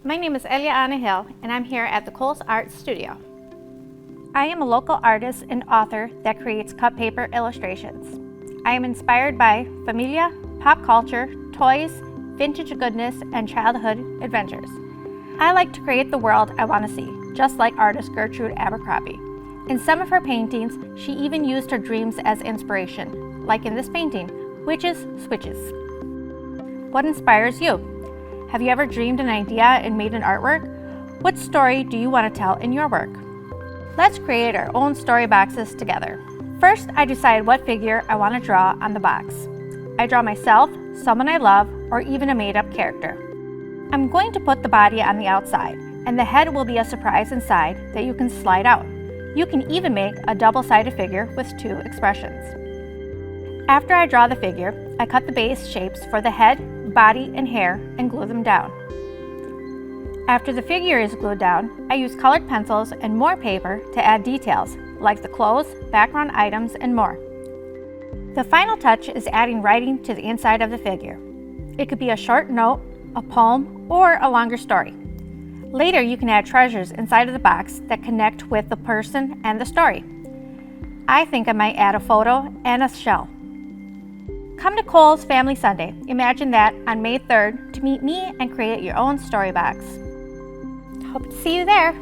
My name is Ellia Ana Hill, and I'm here at the Kohl's Art Studio. I am a local artist and author that creates cut paper illustrations. I am inspired by familia, pop culture, toys, vintage goodness, and childhood adventures. I like to create the world I want to see, just like artist Gertrude Abercrombie. In some of her paintings, she even used her dreams as inspiration, like in this painting, Witches, Switches. What inspires you? Have you ever dreamed an idea and made an artwork? What story do you want to tell in your work? Let's create our own story boxes together. First, I decide what figure I want to draw on the box. I draw myself, someone I love, or even a made-up character. I'm going to put the body on the outside, and the head will be a surprise inside that you can slide out. You can even make a double-sided figure with two expressions. After I draw the figure, I cut the base shapes for the head, body, and hair and glue them down. After the figure is glued down, I use colored pencils and more paper to add details, like the clothes, background items, and more. The final touch is adding writing to the inside of the figure. It could be a short note, a poem, or a longer story. Later, you can add treasures inside of the box that connect with the person and the story. I think I might add a photo and a shell. Come to Kohl's Family Sunday. Imagine that on May 3rd to meet me and create your own story box. Hope to see you there.